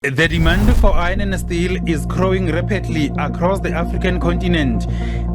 The demand for iron and steel is growing rapidly across the African continent.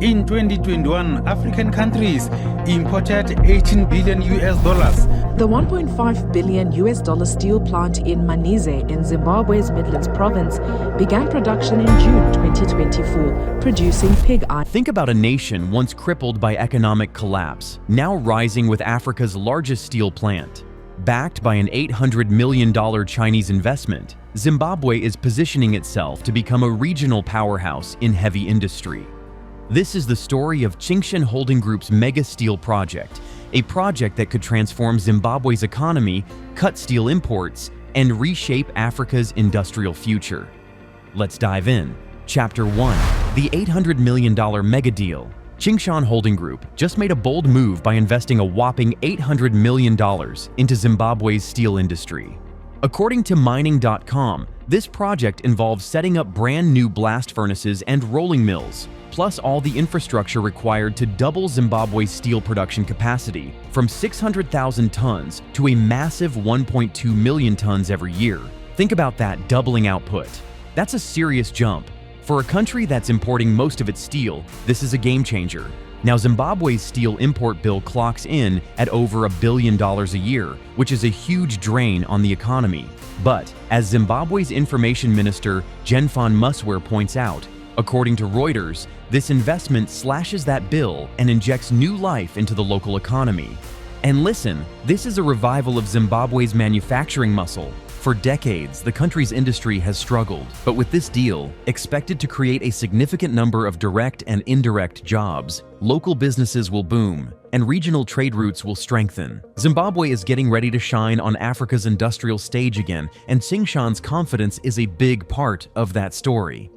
In 2021, African countries imported 18 billion US dollars. The $1.5 billion steel plant in Manise in Zimbabwe's Midlands province began production in June 2024, producing pig iron. Think about a nation once crippled by economic collapse, now rising with Africa's largest steel plant. Backed by an $800 million Chinese investment, Zimbabwe is positioning itself to become a regional powerhouse in heavy industry. This is the story of Tsingshan Holding Group's mega steel project, a project that could transform Zimbabwe's economy, cut steel imports, and reshape Africa's industrial future. Let's dive in. Chapter 1. The $800 million mega deal. Tsingshan Holding Group just made a bold move by investing a whopping $800 million into Zimbabwe's steel industry. According to mining.com, this project involves setting up brand new blast furnaces and rolling mills, plus all the infrastructure required to double Zimbabwe's steel production capacity from 600,000 tons to a massive 1.2 million tons every year. Think about that doubling output. That's a serious jump. For a country that's importing most of its steel, this is a game changer. Now, Zimbabwe's steel import bill clocks in at over $1 billion a year, which is a huge drain on the economy. But, as Zimbabwe's information minister, Tsingshan Musware points out, according to Reuters, this investment slashes that bill and injects new life into the local economy. And listen, this is a revival of Zimbabwe's manufacturing muscle. For decades, the country's industry has struggled, but with this deal, expected to create a significant number of direct and indirect jobs, local businesses will boom, and regional trade routes will strengthen. Zimbabwe is getting ready to shine on Africa's industrial stage again, and Tsingshan's confidence is a big part of that story.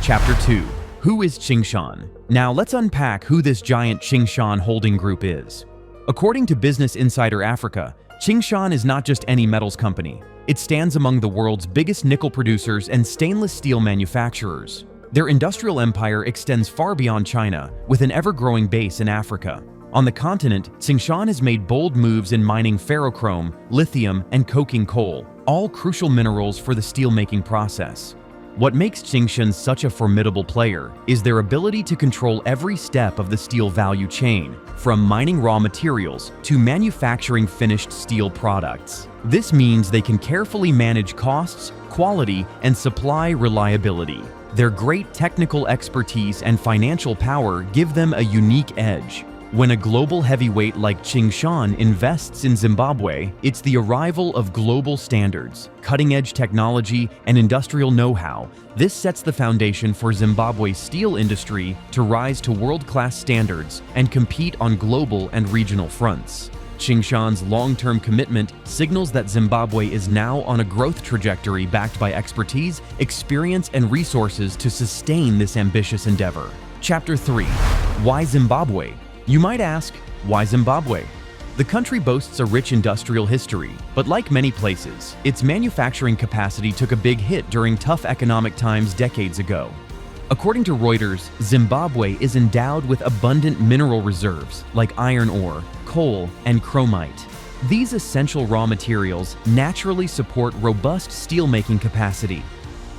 Chapter 2. Who is Tsingshan? Now let's unpack who this giant Tsingshan Holding Group is. According to Business Insider Africa, Tsingshan is not just any metals company. It stands among the world's biggest nickel producers and stainless steel manufacturers. Their industrial empire extends far beyond China, with an ever-growing base in Africa. On the continent, Tsingshan has made bold moves in mining ferrochrome, lithium, and coking coal, all crucial minerals for the steelmaking process. What makes Tsingshan such a formidable player is their ability to control every step of the steel value chain, from mining raw materials to manufacturing finished steel products. This means they can carefully manage costs, quality, and supply reliability. Their great technical expertise and financial power give them a unique edge. When a global heavyweight like Tsingshan invests in Zimbabwe, it's the arrival of global standards, cutting-edge technology, and industrial know-how. This sets the foundation for Zimbabwe's steel industry to rise to world-class standards and compete on global and regional fronts. Tsingshan's long-term commitment signals that Zimbabwe is now on a growth trajectory backed by expertise, experience, and resources to sustain this ambitious endeavor. Chapter 3. Why Zimbabwe? You might ask, why Zimbabwe? The country boasts a rich industrial history, but like many places, its manufacturing capacity took a big hit during tough economic times decades ago. According to Reuters, Zimbabwe is endowed with abundant mineral reserves like iron ore, coal, and chromite. These essential raw materials naturally support robust steelmaking capacity.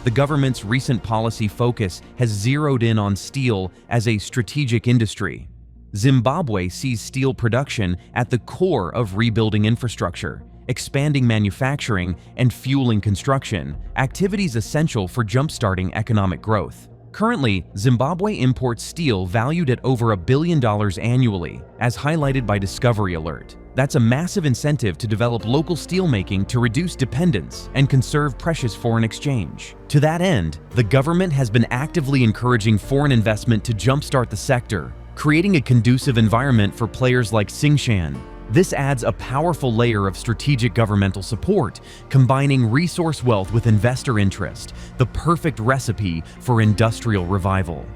The government's recent policy focus has zeroed in on steel as a strategic industry. Zimbabwe sees steel production at the core of rebuilding infrastructure, expanding manufacturing, and fueling construction, activities essential for jump-starting economic growth. Currently, Zimbabwe imports steel valued at over $1 billion annually, as highlighted by Discovery Alert. That's a massive incentive to develop local steelmaking to reduce dependence and conserve precious foreign exchange. To that end, the government has been actively encouraging foreign investment to jumpstart the sector, creating a conducive environment for players like Tsingshan. This adds a powerful layer of strategic governmental support, combining resource wealth with investor interest, the perfect recipe for industrial revival.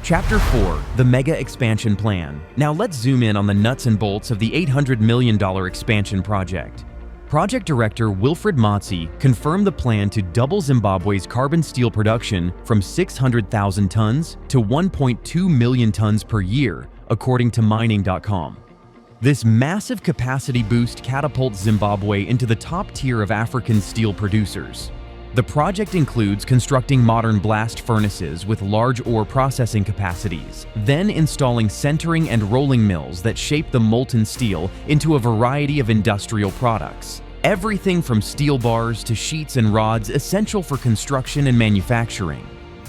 Chapter 4. The Mega Expansion Plan. Now let's zoom in on the nuts and bolts of the $800 million expansion project. Project Director Wilfred Motsi confirmed the plan to double Zimbabwe's carbon steel production from 600,000 tons to 1.2 million tons per year, according to mining.com. This massive capacity boost catapults Zimbabwe into the top tier of African steel producers. The project includes constructing modern blast furnaces with large ore processing capacities, then installing centering and rolling mills that shape the molten steel into a variety of industrial products. Everything from steel bars to sheets and rods essential for construction and manufacturing.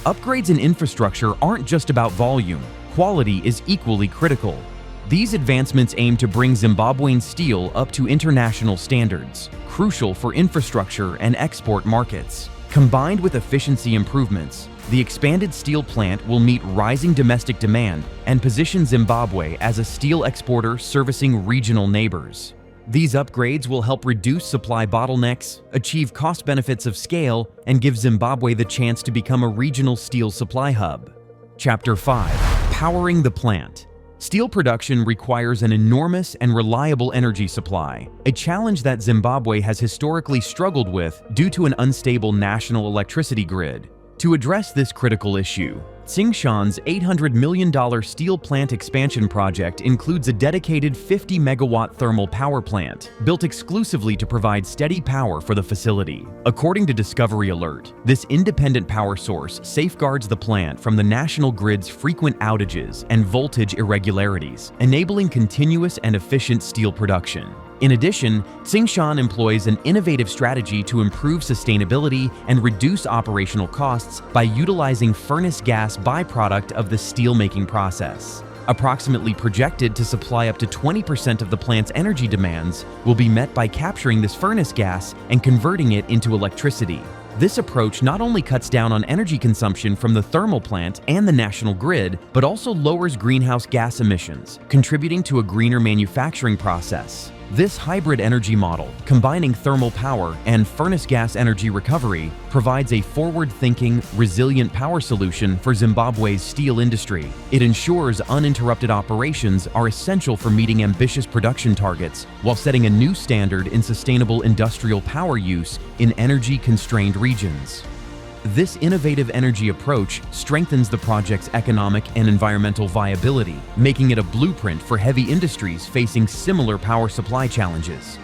Upgrades in infrastructure aren't just about volume, quality is equally critical. These advancements aim to bring Zimbabwean steel up to international standards, crucial for infrastructure and export markets. Combined with efficiency improvements, the expanded steel plant will meet rising domestic demand and position Zimbabwe as a steel exporter servicing regional neighbors. These upgrades will help reduce supply bottlenecks, achieve cost benefits of scale, and give Zimbabwe the chance to become a regional steel supply hub. Chapter 5. Powering the plant. Steel production requires an enormous and reliable energy supply, a challenge that Zimbabwe has historically struggled with due to an unstable national electricity grid. To address this critical issue, Tsingshan's $800 million steel plant expansion project includes a dedicated 50-megawatt thermal power plant, built exclusively to provide steady power for the facility. According to Discovery Alert, this independent power source safeguards the plant from the national grid's frequent outages and voltage irregularities, enabling continuous and efficient steel production. In addition, Tsingshan employs an innovative strategy to improve sustainability and reduce operational costs by utilizing furnace gas byproduct of the steelmaking process. Approximately projected to supply up to 20% of the plant's energy demands will be met by capturing this furnace gas and converting it into electricity. This approach not only cuts down on energy consumption from the thermal plant and the national grid, but also lowers greenhouse gas emissions, contributing to a greener manufacturing process. This hybrid energy model, combining thermal power and furnace gas energy recovery, provides a forward-thinking, resilient power solution for Zimbabwe's steel industry. It ensures uninterrupted operations are essential for meeting ambitious production targets, while setting a new standard in sustainable industrial power use in energy-constrained regions. This innovative energy approach strengthens the project's economic and environmental viability, making it a blueprint for heavy industries facing similar power supply challenges.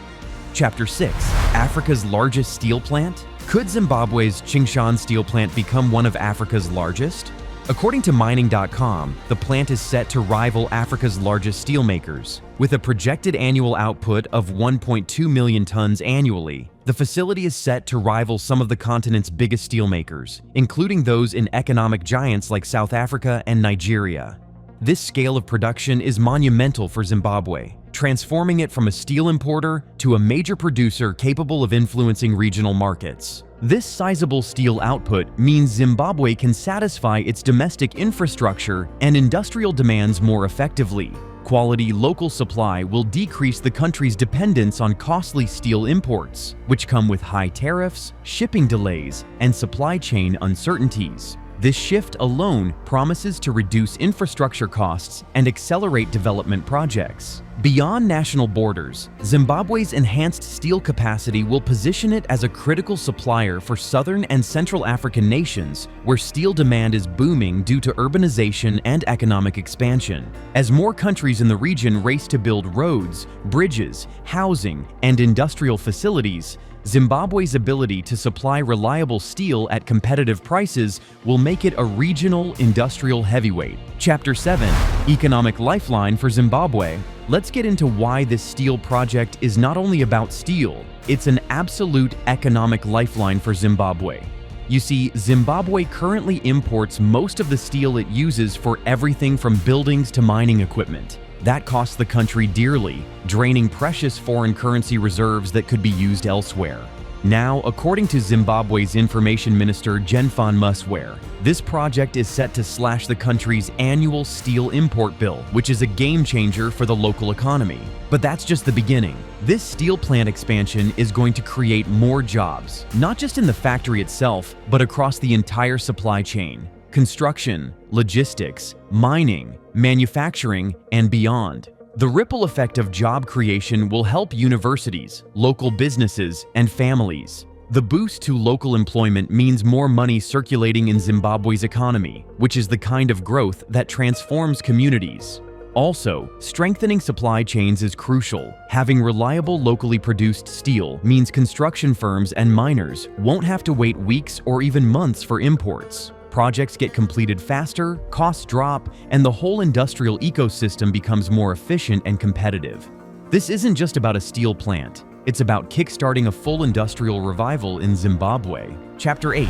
Chapter 6. Africa's largest steel plant? Could Zimbabwe's Tsingshan steel plant become one of Africa's largest? According to mining.com, the plant is set to rival Africa's largest steelmakers. With a projected annual output of 1.2 million tons annually, the facility is set to rival some of the continent's biggest steelmakers, including those in economic giants like South Africa and Nigeria. This scale of production is monumental for Zimbabwe, transforming it from a steel importer to a major producer capable of influencing regional markets. This sizable steel output means Zimbabwe can satisfy its domestic infrastructure and industrial demands more effectively. Quality local supply will decrease the country's dependence on costly steel imports, which come with high tariffs, shipping delays, and supply chain uncertainties. This shift alone promises to reduce infrastructure costs and accelerate development projects. Beyond national borders, Zimbabwe's enhanced steel capacity will position it as a critical supplier for southern and Central African nations where steel demand is booming due to urbanization and economic expansion. As more countries in the region race to build roads, bridges, housing, and industrial facilities, Zimbabwe's ability to supply reliable steel at competitive prices will make it a regional industrial heavyweight. Chapter 7. Economic Lifeline for Zimbabwe. Let's get into why this steel project is not only about steel, it's an absolute economic lifeline for Zimbabwe. You see, Zimbabwe currently imports most of the steel it uses for everything from buildings to mining equipment. That costs the country dearly, draining precious foreign currency reserves that could be used elsewhere. Now, according to Zimbabwe's Information Minister Tsingshan Musware, this project is set to slash the country's annual steel import bill, which is a game changer for the local economy. But that's just the beginning. This steel plant expansion is going to create more jobs, not just in the factory itself, but across the entire supply chain. Construction, logistics, mining, manufacturing, and beyond. The ripple effect of job creation will help universities, local businesses, and families. The boost to local employment means more money circulating in Zimbabwe's economy, which is the kind of growth that transforms communities. Also, strengthening supply chains is crucial. Having reliable locally produced steel means construction firms and miners won't have to wait weeks or even months for imports. Projects get completed faster, costs drop, and the whole industrial ecosystem becomes more efficient and competitive. This isn't just about a steel plant. It's about kickstarting a full industrial revival in Zimbabwe. Chapter 8.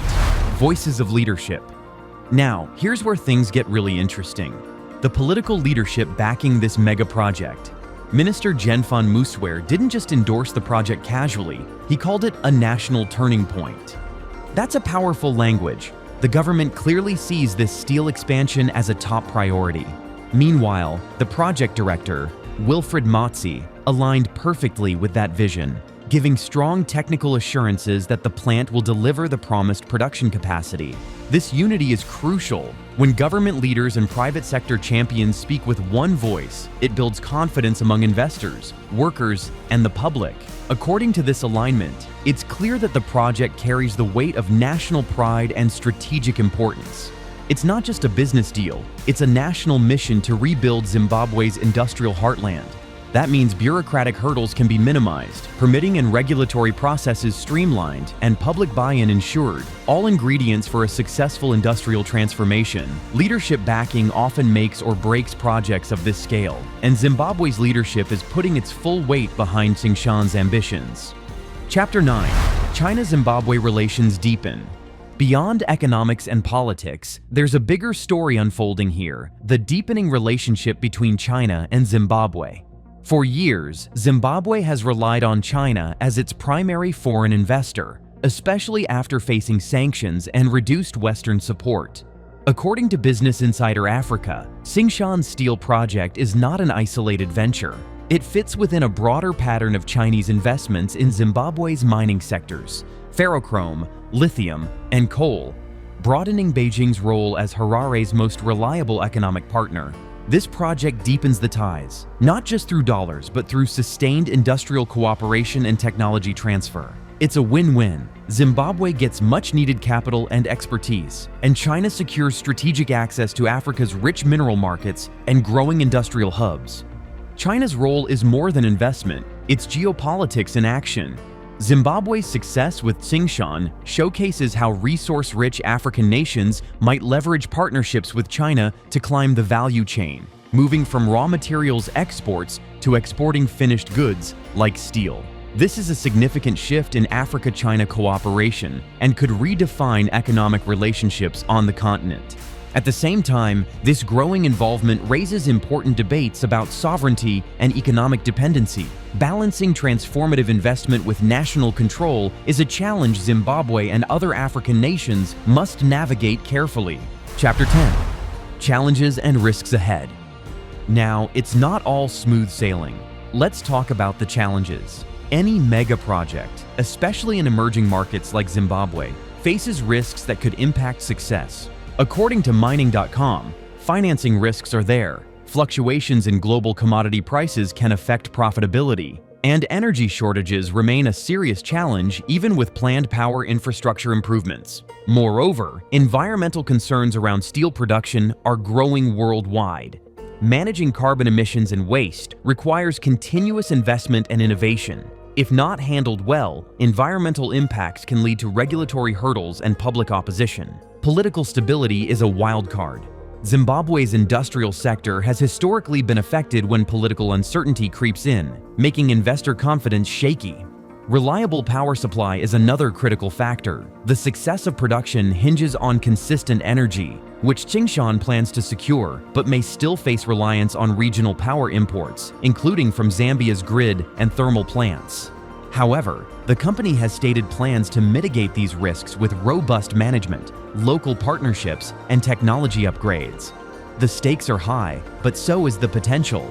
Voices of Leadership. Now, here's where things get really interesting. The political leadership backing this mega project. Minister Genfan Musware didn't just endorse the project casually, he called it a national turning point. That's a powerful language. The government clearly sees this steel expansion as a top priority. Meanwhile, the project director, Wilfred Motzi, aligned perfectly with that vision, giving strong technical assurances that the plant will deliver the promised production capacity. This unity is crucial. When government leaders and private sector champions speak with one voice, it builds confidence among investors, workers, and the public. According to this alignment, it's clear that the project carries the weight of national pride and strategic importance. It's not just a business deal, it's a national mission to rebuild Zimbabwe's industrial heartland. That means bureaucratic hurdles can be minimized, permitting and regulatory processes streamlined, and public buy-in ensured, all ingredients for a successful industrial transformation. Leadership backing often makes or breaks projects of this scale, and Zimbabwe's leadership is putting its full weight behind Tsingshan's ambitions. Chapter 9. China-Zimbabwe Relations Deepen. Beyond economics and politics, there's a bigger story unfolding here: the deepening relationship between China and Zimbabwe. For years, Zimbabwe has relied on China as its primary foreign investor, especially after facing sanctions and reduced Western support. According to Business Insider Africa, Tsingshan's steel project is not an isolated venture. It fits within a broader pattern of Chinese investments in Zimbabwe's mining sectors, ferrochrome, lithium, and coal, broadening Beijing's role as Harare's most reliable economic partner. This project deepens the ties, not just through dollars, but through sustained industrial cooperation and technology transfer. It's a win-win. Zimbabwe gets much-needed capital and expertise, and China secures strategic access to Africa's rich mineral markets and growing industrial hubs. China's role is more than investment, it's geopolitics in action. Zimbabwe's success with Tsingshan showcases how resource-rich African nations might leverage partnerships with China to climb the value chain, moving from raw materials exports to exporting finished goods like steel. This is a significant shift in Africa-China cooperation and could redefine economic relationships on the continent. At the same time, this growing involvement raises important debates about sovereignty and economic dependency. Balancing transformative investment with national control is a challenge Zimbabwe and other African nations must navigate carefully. Chapter 10. Challenges and risks ahead. Now, it's not all smooth sailing. Let's talk about the challenges. Any mega project, especially in emerging markets like Zimbabwe, faces risks that could impact success. According to mining.com, financing risks are there. Fluctuations in global commodity prices can affect profitability, and energy shortages remain a serious challenge even with planned power infrastructure improvements. Moreover, environmental concerns around steel production are growing worldwide. Managing carbon emissions and waste requires continuous investment and innovation. If not handled well, environmental impacts can lead to regulatory hurdles and public opposition. Political stability is a wild card. Zimbabwe's industrial sector has historically been affected when political uncertainty creeps in, making investor confidence shaky. Reliable power supply is another critical factor. The success of production hinges on consistent energy, which Tsingshan plans to secure, but may still face reliance on regional power imports, including from Zambia's grid and thermal plants. However, the company has stated plans to mitigate these risks with robust management, local partnerships, and technology upgrades. The stakes are high, but so is the potential.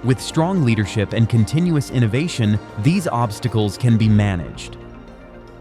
With strong leadership and continuous innovation, these obstacles can be managed.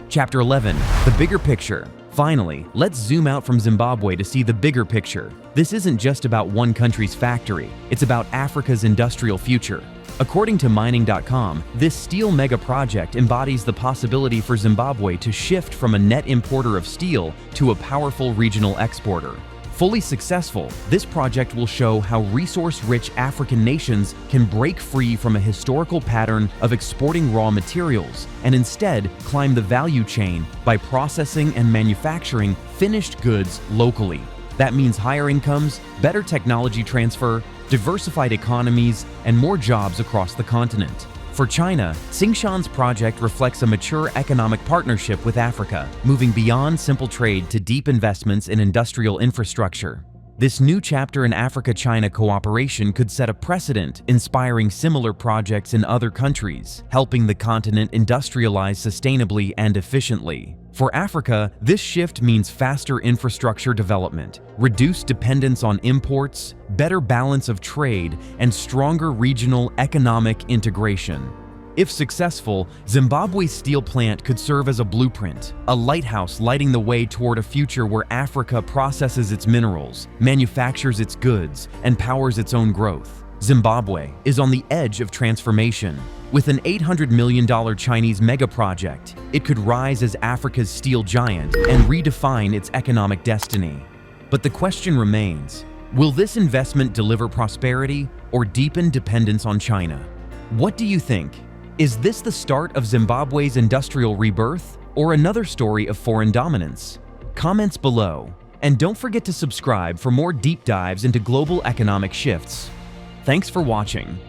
Chapter 11. The bigger picture. Finally, let's zoom out from Zimbabwe to see the bigger picture. This isn't just about one country's factory, it's about Africa's industrial future. According to mining.com, this steel mega project embodies the possibility for Zimbabwe to shift from a net importer of steel to a powerful regional exporter. Fully successful, this project will show how resource-rich African nations can break free from a historical pattern of exporting raw materials and instead climb the value chain by processing and manufacturing finished goods locally. That means higher incomes, better technology transfer, diversified economies, and more jobs across the continent. For China, Tsingshan's project reflects a mature economic partnership with Africa, moving beyond simple trade to deep investments in industrial infrastructure. This new chapter in Africa-China cooperation could set a precedent, inspiring similar projects in other countries, helping the continent industrialize sustainably and efficiently. For Africa, this shift means faster infrastructure development, reduced dependence on imports, better balance of trade, and stronger regional economic integration. If successful, Zimbabwe's steel plant could serve as a blueprint, a lighthouse lighting the way toward a future where Africa processes its minerals, manufactures its goods, and powers its own growth. Zimbabwe is on the edge of transformation. With an $800 million Chinese mega-project, it could rise as Africa's steel giant and redefine its economic destiny. But the question remains, will this investment deliver prosperity or deepen dependence on China? What do you think? Is this the start of Zimbabwe's industrial rebirth or another story of foreign dominance? Comments below, and don't forget to subscribe for more deep dives into global economic shifts. Thanks for watching.